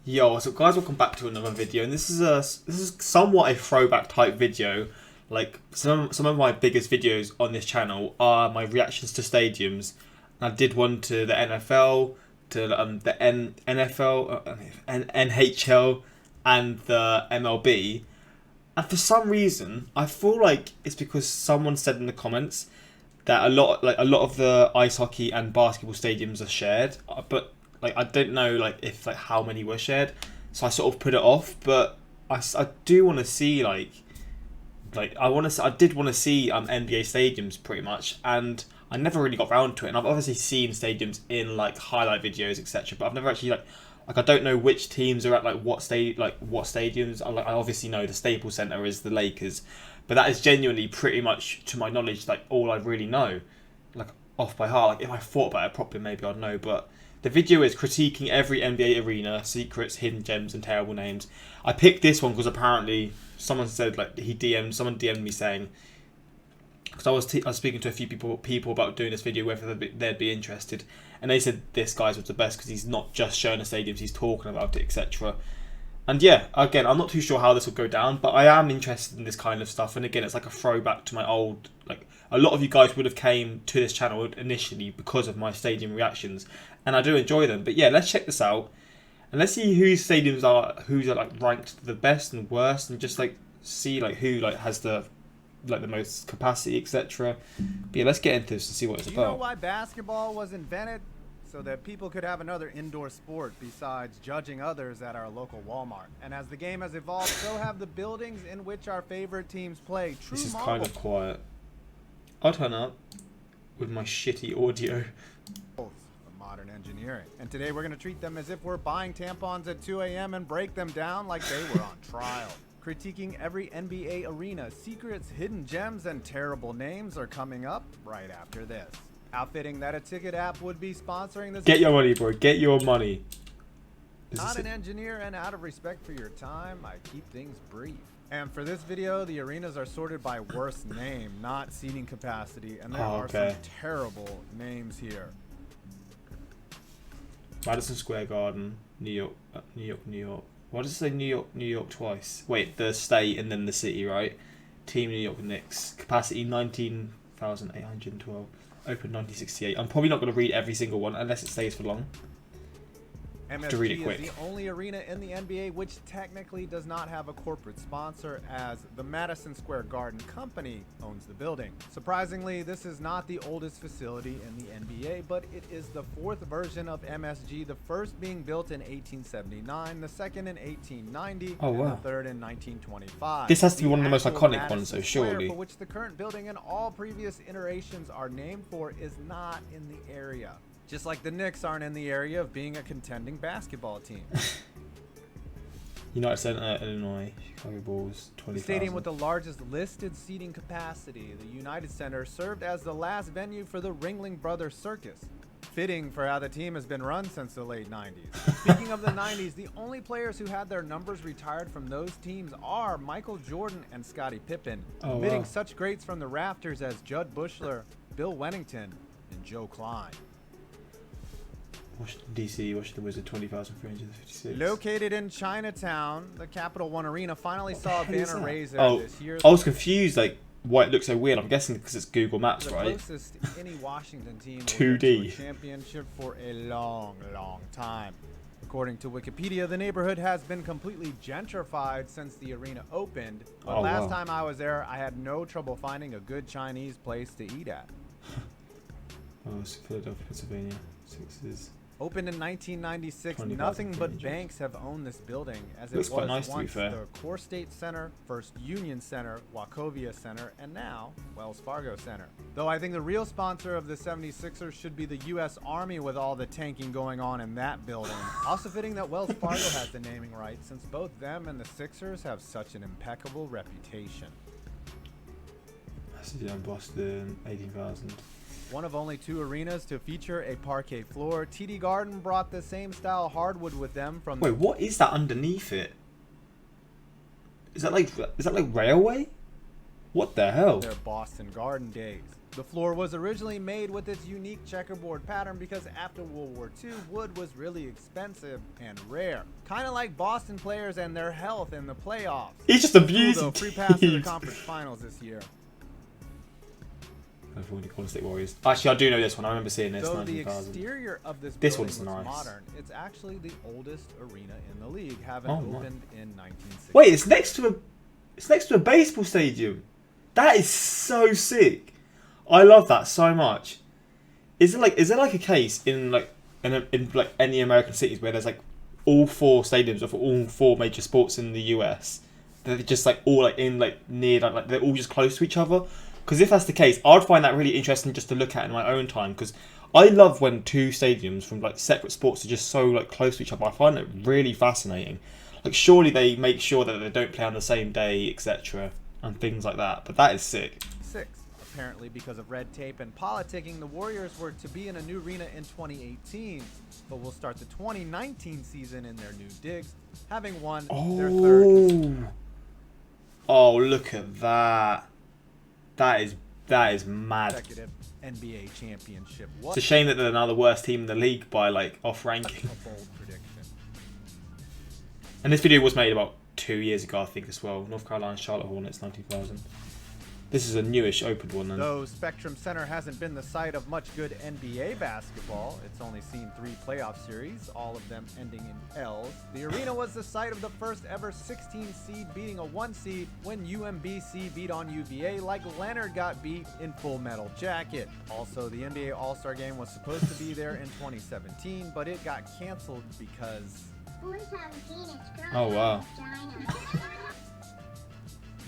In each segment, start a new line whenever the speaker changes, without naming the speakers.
Yo, so guys, welcome back to another video, and this is somewhat a throwback type video. Like some of my biggest videos on this channel are my reactions to stadiums. I did one to the NFL, to the NFL, NHL, and the MLB. And for some reason, I feel like it's because someone said in the comments that a lot of the ice hockey and basketball stadiums are shared, but like I don't know like if like how many were shared, so I sort of put it off. But I do want to see I did want to see NBA stadiums pretty much, and I never really got around to it. And I've obviously seen stadiums in like highlight videos, etc. But I've never actually like I don't know which teams are at what stadiums. I obviously know the Staples Center is the Lakers, but that is genuinely pretty much, to my knowledge, like all I really know, like off by heart. Like if I thought about it properly, maybe I'd know. But the video is critiquing every NBA arena, secrets, hidden gems, and terrible names. I picked this one because apparently someone said someone DM'd me saying, because I was speaking to a few people about doing this video, whether they'd be interested, and they said this guy's was the best because he's not just showing the stadiums, he's talking about it, etc. And yeah, again, I'm not too sure how this will go down, but I am interested in this kind of stuff. And again, it's like a throwback to my old, like a lot of you guys would have came to this channel initially because of my stadium reactions, and I do enjoy them. But yeah, let's check this out and let's see who's like ranked the best and worst, and just like see like who like has the most capacity, etc. But yeah, let's get into this and see what it's
about. Do you know
about.
why basketball was invented? So that people could have another indoor sport besides judging others at our local Walmart. And as the game has evolved, so have the buildings in which our favorite teams play. True
This is
marble.
kind of quiet. I'll turn up with my shitty audio.
Modern engineering. And today we're going to treat them as if we're buying tampons at 2 a.m. and break them down like they were on trial. Critiquing every NBA arena, secrets, hidden gems, and terrible names are coming up right after this. Outfitting that a ticket app would be sponsoring this.
Get your money, bro. Get your money.
Not an engineer, and out of respect for your time, I keep things brief. And for this video, the arenas are sorted by worst name, not seating capacity, and there are some terrible names here.
Madison Square Garden, New York, New York. Why does it say New York twice? Wait, the state and then the city, right? Team New York Knicks. Capacity 19,812. Open 1968. I'm probably not going to read every single one unless it stays for long.
MSG
to read it quick.
is the only arena in the NBA which technically does not have a corporate sponsor, as the Madison Square Garden Company owns the building. Surprisingly, this is not the oldest facility in the NBA, but it is the fourth version of MSG, the first being built in 1879, the second in 1890, and the third in 1925.
This has to be one of the most iconic ones, so surely.
For which the current building and all previous iterations are named for is not in the area. Just like the Knicks aren't in the area of being a contending basketball team.
United Center, Illinois, Chicago Bulls, 20,000.
The stadium with the largest listed seating capacity, the United Center, served as the last venue for the Ringling Brothers Circus. Fitting for how the team has been run since the late 90s. Speaking of the 90s, the only players who had their numbers retired from those teams are Michael Jordan and Scottie Pippen, emitting such greats from the rafters as Judd Buechler, Bill Wennington, and Joe Klein.
Washington, D.C., Washington Wizards, 20,356.
Located in Chinatown, the Capital One Arena finally saw a banner raised this year.
I was confused, like, why it looks so weird. I'm guessing because it's Google Maps, right?
The closest any Washington team
2D.
A championship for a long, long time. According to Wikipedia, the neighborhood has been completely gentrified since the arena opened. But last time I was there, I had no trouble finding a good Chinese place to eat at.
It's Philadelphia, Pennsylvania. Sixers.
Opened in 1996, nothing but banks have owned this building, as it was
nice,
once the Core State Center, First Union Center, Wachovia Center, and now Wells Fargo Center. Though I think the real sponsor of the 76ers should be the U.S. Army with all the tanking going on in that building. Also fitting that Wells Fargo has the naming rights, since both them and the Sixers have such an impeccable reputation.
That's in Boston, 18,000.
One of only two arenas to feature a parquet floor, TD Garden brought the same style hardwood with them from.
Wait, what is that underneath it? Is that like railway? What the hell?
Their Boston Garden days. The floor was originally made with its unique checkerboard pattern because after World War II, wood was really expensive and rare. Kind of like Boston players and their health in the playoffs.
He's just abusing
Free pass to the
teams.
conference finals this year.
Avoiding Golden State Warriors. Actually, I do know this one. I remember seeing this.
Though the
19,000.
exterior of this
This
building
one's
looks
nice.
modern, it's actually the oldest arena in the league, having
Oh, my.
opened in 1960.
Wait, it's next to a baseball stadium. That is so sick. I love that so much. Is there like a case in like any American cities where there's like all 4 stadiums of all 4 major sports in the US? They're just like all like in like near like they're all just close to each other. Because if that's the case, I'd find that really interesting just to look at in my own time. Because I love when 2 stadiums from like separate sports are just so like close to each other. I find it really fascinating. Like surely they make sure that they don't play on the same day, etc. and things like that. But that is sick.
6. Apparently, because of red tape and politicking, the Warriors were to be in a new arena in 2018, but will start the 2019 season in their new digs, having won their third.
Oh, look at that. That is mad.
Consecutive NBA championship.
It's a shame that they're now the worst team in the league by like off ranking.
A bold prediction.
And this video was made about 2 years ago, I think, as well. North Carolina Charlotte Hornets 19,000. This is a newish opened one then.
Though Spectrum Center hasn't been the site of much good NBA basketball, it's only seen 3 playoff series, all of them ending in L's. The arena was the site of the first ever 16 seed beating a 1 seed when UMBC beat on UVA like Leonard got beat in Full Metal Jacket. Also, the NBA All-Star Game was supposed to be there in 2017, but it got canceled because...
Oh, wow.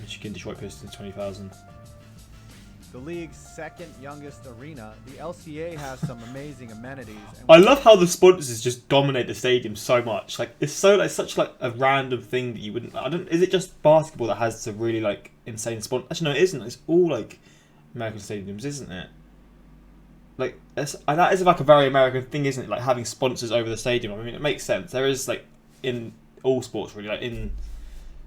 Michigan Detroit Pistons 20,000.
The league's second youngest arena, the LCA has some amazing amenities. And
I love how the sponsors just dominate the stadium so much. Like it's such like a random thing that you wouldn't. Is it just basketball that has some really like insane sponsors? Actually, no, it isn't. It's all like American stadiums, isn't it? Like that is like a very American thing, isn't it? Like having sponsors over the stadium. I mean, it makes sense. There is like in all sports really, like in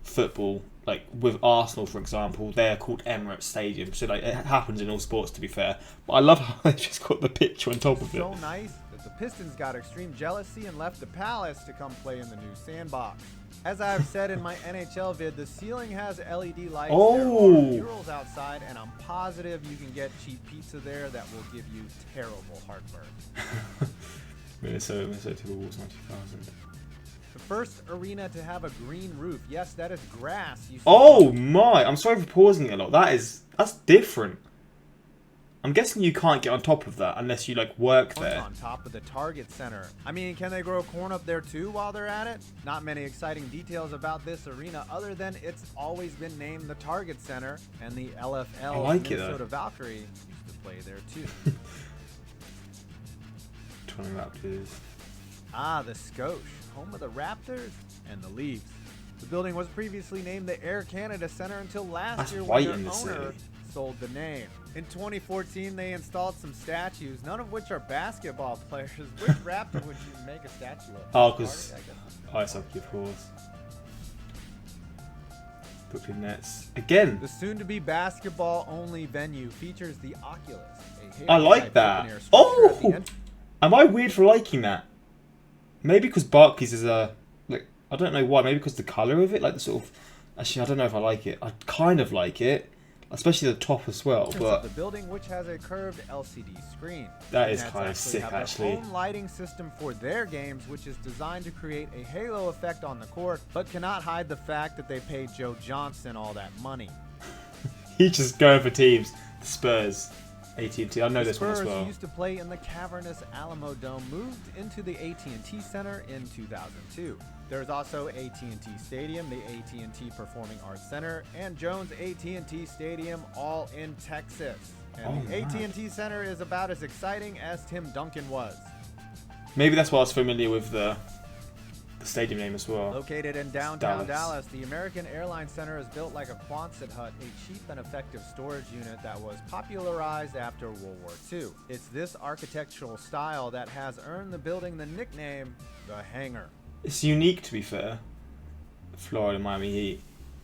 football. Like with Arsenal, for example, they're called Emirates Stadium, so like it happens in all sports, to be fair. But I love how they just got the picture on top of it.
So nice that the Pistons got extreme jealousy and left the Palace to come play in the new sandbox. As I've said in my NHL vid, the ceiling has LED lights.
Oh.
There are murals outside, and I'm positive you can get cheap pizza there that will give you terrible heartburn.
Minnesota Timberwolves 90,000.
The first arena to have a green roof. Yes, that is grass. You see
Oh my! I'm sorry for pausing it a lot. That's different. I'm guessing you can't get on top of that unless you like work there.
on top of the Target Center. I mean, can they grow corn up there too while they're at it? Not many exciting details about this arena other than it's always been named the Target Center, and the LFL
I like it,
Minnesota
though.
Valkyrie used to play there too.
20 Raptors.
Ah, the Scotia, home of the Raptors and the Leafs. The building was previously named the Air Canada Center until last
That's
year
white
when
in
their
the
owner
city.
sold the name. In 2014, they installed some statues, none of which are basketball players. Which Raptor would you make a statue of?
Oh, 'cause
Hardy, I guess.
Ice hockey, of course. Brooklyn Nets. Again,
The soon-to-be basketball-only venue features the Oculus.
I like that. Oh! Am I weird for liking that? Maybe because Barclays is a... like I don't know why. Maybe because the colour of it? Like the sort of... Actually, I don't know if I like it. I kind of like it. Especially the top as well. But
the building, which has a curved LCD screen.
That
The
is
Nets
kind of
actually
sick,
have their
actually.
own lighting system for their games, which is designed to create a halo effect on the court, but cannot hide the fact that they paid Joe Johnson all that money.
he's just going for teams. The Spurs. AT&T. I know this one as
Spurs
well.
used to play in the cavernous Alamo Dome, moved into the AT&T Center in 2002. There's also AT&T Stadium, the AT&T Performing Arts Center, and Jones AT&T Stadium, all in Texas. And the AT&T Center is about as exciting as Tim Duncan was.
Maybe that's why I was familiar with the stadium name as well.
Located in downtown
Dallas.
Dallas, the American Airlines Center is built like a Quonset hut, a cheap and effective storage unit that was popularized after World War II. It's this architectural style that has earned the building the nickname, the Hangar.
It's unique, to be fair. Florida Miami Heat.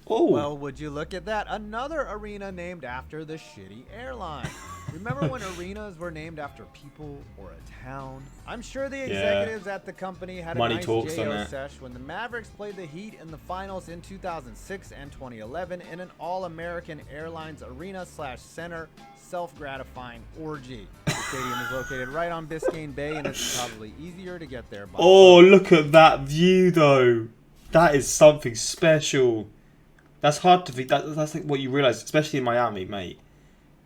Oh,
Well, would you look at that? Another arena named after the shitty airline. Remember when arenas were named after people or a town? I'm sure the executives at the company had
Money
a nice
talks, doesn't
JO
it?
sesh when the Mavericks played the Heat in the finals in 2006 and 2011 in an All-American Airlines arena/center self-gratifying orgy. The stadium is located right on Biscayne Bay, and it's probably easier to get there by
oh,
boat.
look at that view though. That is something special. That's hard to think. That's like what you realise, especially in Miami, mate.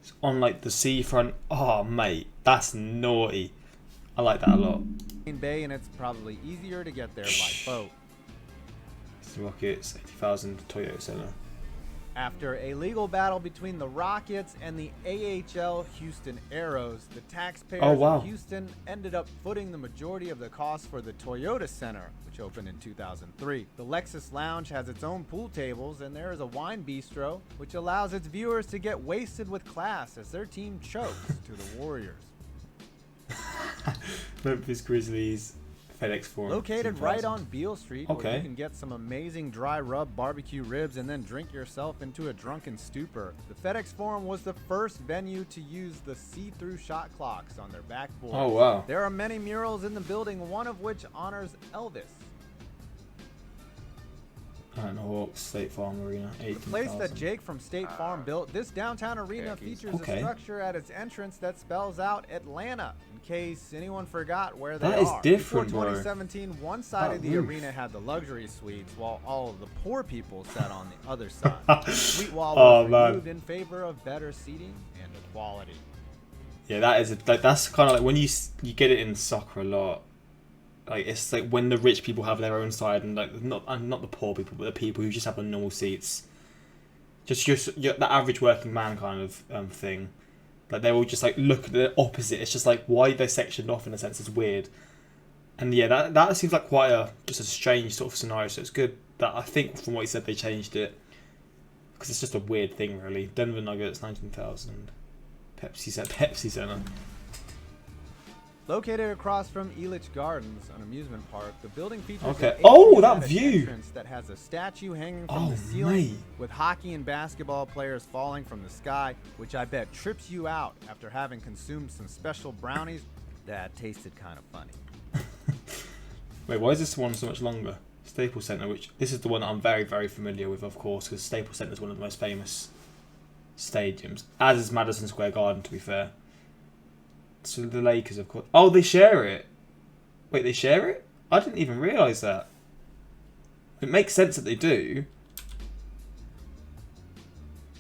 It's on like the seafront. Oh, mate, that's naughty. I like that a lot.
Biscayne Bay, and it's probably easier to get there by boat.
It's the Rockets, 80,000 Toyota Center.
After a legal battle between the Rockets and the AHL Houston Aeros, the taxpayers
Oh, wow.
of Houston ended up footing the majority of the cost for the Toyota Center, which opened in 2003. The Lexus Lounge has its own pool tables, and there is a wine bistro, which allows its viewers to get wasted with class as their team chokes to the Warriors.
Memphis Grizzlies, FedEx Forum.
Located
2000.
right on Beale Street, where
Okay.
you can get some amazing dry rub barbecue ribs and then drink yourself into a drunken stupor. The FedEx Forum was the first venue to use the see-through shot clocks on their backboards.
Oh, wow.
There are many murals in the building, one of which honors Elvis.
And Hawks, State Farm Arena,
The place that
18,000.
Jake from State Farm built, this downtown arena features
Okay.
a structure at its entrance that spells out Atlanta, in case anyone forgot where they
That
are.
is different,
Before
bro.
2017, one side
That
of the
roof.
arena had the luxury suites, while all of the poor people sat on the other side. The suite wall
Oh,
was
man.
removed in favor of better seating and equality.
Yeah, that is that's kind of like when you get it in soccer a lot. Like it's like when the rich people have their own side, and like not the poor people, but the people who just have the normal seats. Just the average working man kind of thing. Like they all just like look at the opposite. It's just like why they're sectioned off in a sense is weird. And yeah, that seems like quite just a strange sort of scenario. So it's good that I think from what he said they changed it, because it's just a weird thing really. Denver Nuggets 19,000. Pepsi Center.
Located across from Elitch Gardens, an amusement park, the building features
Okay.
an
Oh,
18
that
meter
view.
entrance that has a statue hanging from
Oh,
the ceiling
mate.
with hockey and basketball players falling from the sky, which I bet trips you out after having consumed some special brownies that tasted kind of funny.
Wait, why is this one so much longer? Staples Center, which this is the one that I'm very, very familiar with, of course, because Staples Center is one of the most famous stadiums, as is Madison Square Garden, to be fair. So the Lakers, of course. Oh, they share it. Wait, they share it? I didn't even realise that. It makes sense that they do.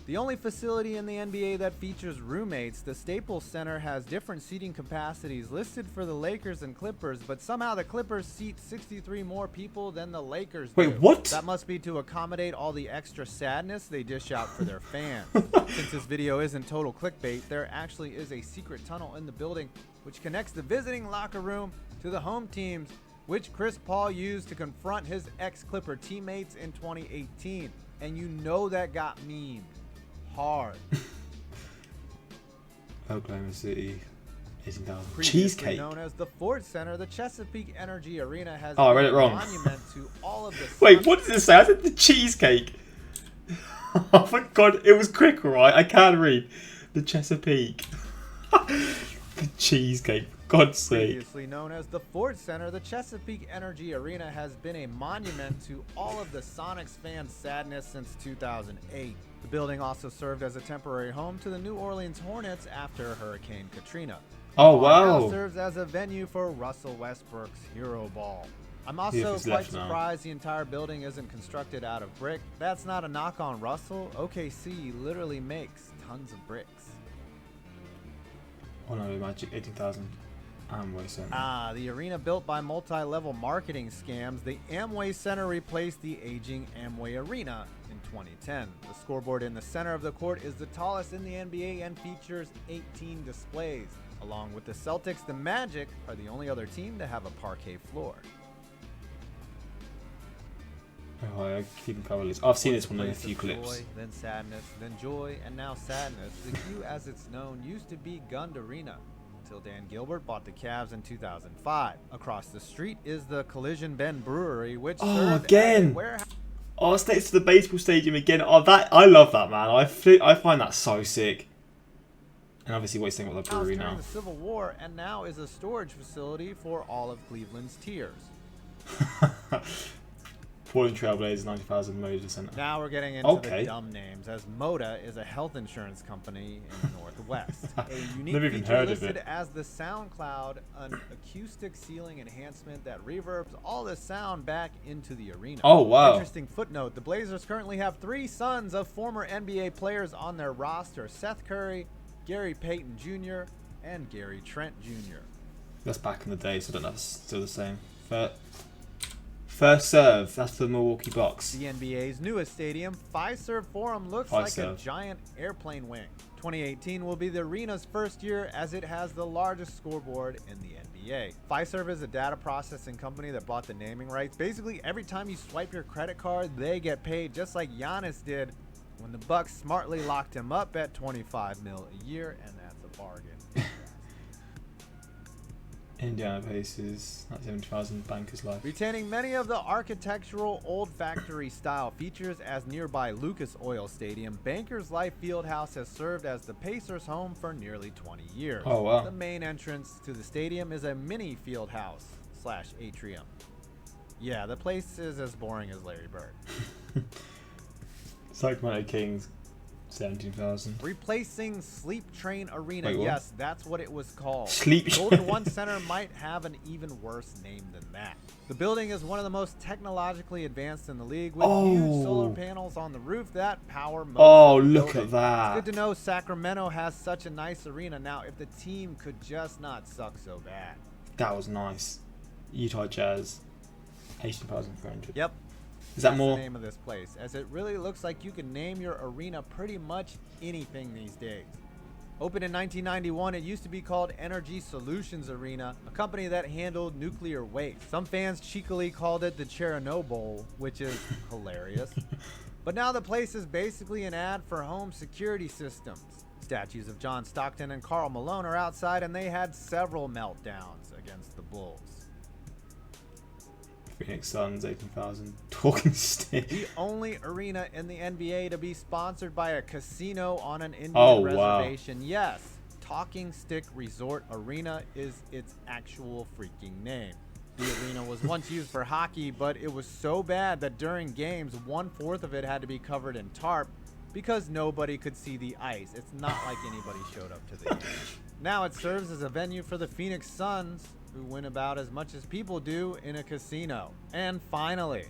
The only facility in the NBA that features roommates, the Staples Center has different seating capacities listed for the Lakers and Clippers, but somehow the Clippers seat 63 more people than the Lakers do.
Wait, what?
That must be to accommodate all the extra sadness they dish out for their fans. Since this video isn't total clickbait, there actually is a secret tunnel in the building which connects the visiting locker room to the home teams, which Chris Paul used to confront his ex-Clipper teammates in 2018. And you know that got memed. Hard.
Oklahoma City, 18,000.
Previously
Cheesecake.
known as the Ford Center, the Chesapeake Energy Arena has
Oh, I read
been
it
a
wrong.
monument to all of the
Wait, what does it say? I said the cheesecake. Oh my god, it was quick, alright? I can't read. The Chesapeake. The cheesecake, for God's sake.
Previously known as the Ford Center, the Chesapeake Energy Arena has been a monument to all of the Sonics fans' sadness since 2008. The building also served as a temporary home to the New Orleans Hornets after Hurricane Katrina.
Oh,
The mall now
wow.
serves as a venue for Russell Westbrook's Hero Ball. I'm
Yeah,
also
he's
quite
left now.
surprised the entire building isn't constructed out of brick. That's not a knock on Russell. OKC literally makes tons of bricks.
Oh no, Magic, 18,000. Amway Center.
Ah, the arena built by multi-level marketing scams, the Amway Center replaced the aging Amway Arena in 2010. The scoreboard in the center of the court is the tallest in the NBA and features 18 displays. Along with the Celtics, the Magic are the only other team to have a parquet floor.
Oh, I keep cover this. I've seen this one in a
Place
few
of
clips.
Joy, then sadness, then joy, and now sadness. The Q, as it's known, used to be Gund Arena until Dan Gilbert bought the Cavs in 2005. Across the street is the Collision Bend Brewery, which
Oh,
served as a
again.
warehouse.
Oh, it's next to the baseball stadium again. Oh, that I love that, man. I find that so sick. And obviously, what he's saying about the brewery
during
now.
the Civil War, and now is a storage facility for all of Cleveland's tiers.
Portland Trailblazers, 90,000 Moda Center.
Now we're getting into the dumb names, as Moda is a health insurance company in the Northwest. A unique
Never even
feature
heard of
listed
it.
as the SoundCloud, an acoustic ceiling enhancement that reverbs all the sound back into the arena.
Oh, wow.
Interesting footnote, the Blazers currently have 3 sons of former NBA players on their roster: Seth Curry, Gary Payton Jr., and Gary Trent Jr.
That's back in the day, so I don't know if it's still the same. First serve, that's the Milwaukee Bucks.
The NBA's newest stadium, Fiserv Forum, looks like a giant airplane wing. 2018 will be the arena's first year, as it has the largest scoreboard in the NBA. Fiserv is a data processing company that bought the naming rights. Basically, every time you swipe your credit card, they get paid, just like Giannis did when the Bucks smartly locked him up at $25 million a year, and that's a bargain.
Indiana Pacers, 70,000 Bankers Life.
Retaining many of the architectural old factory style features as nearby Lucas Oil Stadium, Bankers Life Fieldhouse has served as the Pacers' home for nearly 20 years.
Oh, wow.
The main entrance to the stadium is a mini field house / atrium. Yeah, the place is as boring as Larry Bird.
Sacramento Kings, 17,000.
Replacing Sleep Train Arena.
Wait, what?
Yes, that's what it was called.
Sleep
Golden One Center might have an even worse name than that. The building is one of the most technologically advanced in the league, with huge solar panels on the roof that power most of the
look
building.
at that.
It's good to know Sacramento has such a nice arena now, if the team could just not suck so bad.
That was nice. Utah Jazz, 18,300.
Yep.
Is that
That's
more?
the name of this place, as it really looks like you can name your arena pretty much anything these days. Opened in 1991, it used to be called Energy Solutions Arena, a company that handled nuclear waste. Some fans cheekily called it the Chernobyl, which is hilarious. But now the place is basically an ad for home security systems. Statues of John Stockton and Karl Malone are outside, and they had several meltdowns against the Bulls.
Phoenix Suns, 18,000. Talking stick.
The only arena in the NBA to be sponsored by a casino on an Indian reservation. Wow. Yes, Talking Stick Resort Arena is its actual freaking name. The arena was once used for hockey, but it was so bad that during games, 1/4 of it had to be covered in tarp because nobody could see the ice. It's not like anybody showed up to the game. Now it serves as a venue for the Phoenix Suns, who win about as much as people do in a casino. And finally,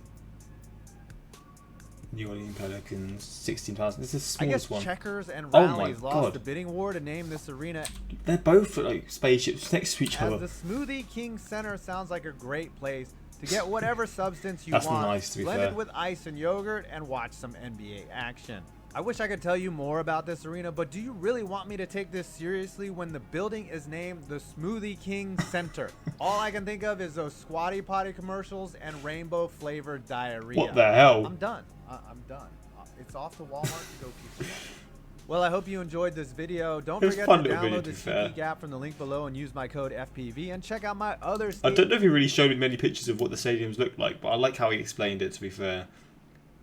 New Orleans Pelicans, 16,000. This is the smallest one.
Checkers and
Oh
Rallies
my
lost
God.
the bidding war to name this arena.
They're both like spaceships next to each
As
other.
the Smoothie King Center sounds like a great place to get whatever substance you
That's
want,
nice, to be
blended
fair.
with ice and yogurt, and watch some NBA action. I wish I could tell you more about this arena, but do you really want me to take this seriously when the building is named the Smoothie King Center? All I can think of is those Squatty Potty commercials and rainbow flavored diarrhea.
What the hell?
I'm done. I'm done. It's off to Walmart to go pizza. Well, I hope you enjoyed this video. Don't
It was
forget
fun
to
little video,
download
to
the
be fair.
SeatGeek app from the link below and use my code FPV, and check out my other
I don't know if he really showed me many pictures of what the stadiums look like, but I like how he explained it, to be fair.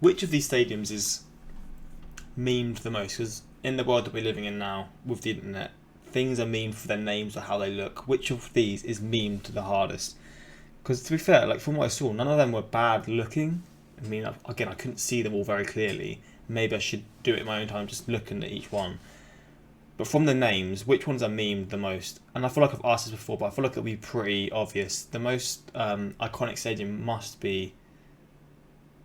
Which of these stadiums is memed the most? Because in the world that we're living in now, with the internet, things are memed for their names or how they look. Which of these is memed the hardest? Because to be fair, like from what I saw, none of them were bad looking. I mean, again, I couldn't see them all very clearly. Maybe I should do it in my own time, just looking at each one. But from the names, which ones are memed the most? And I feel like I've asked this before, but I feel like it'll be pretty obvious. The most iconic stadium must be,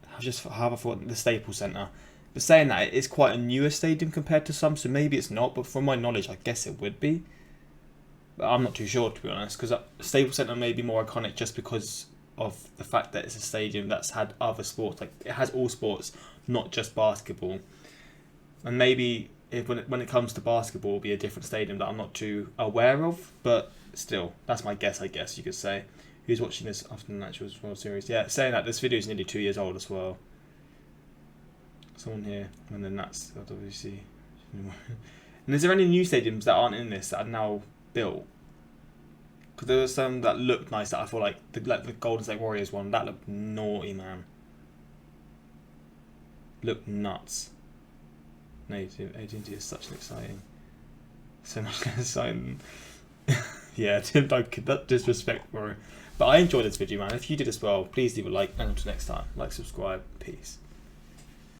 how I thought, the Staples Center. But saying that, it's quite a newer stadium compared to some, so maybe it's not. But from my knowledge, I guess it would be. But I'm not too sure, to be honest, because Staples Center may be more iconic just because of the fact that it's a stadium that's had other sports. Like, it has all sports, not just basketball. And maybe when it comes to basketball, it'll be a different stadium that I'm not too aware of. But still, that's my guess, I guess you could say. Who's watching this after the Natural World Series? Yeah, saying that, this video is nearly 2 years old as well. Someone here, and then that's obviously. And is there any new stadiums that aren't in this that are now built? Because there were some that looked nice that I feel like the Golden State Warriors one, that looked naughty, man. look nuts. No, AT&T is such an exciting, so much less exciting. Yeah, like that disrespect, bro. But I enjoyed this video, man. If you did as well, please leave a like, and until next time, like, subscribe, peace.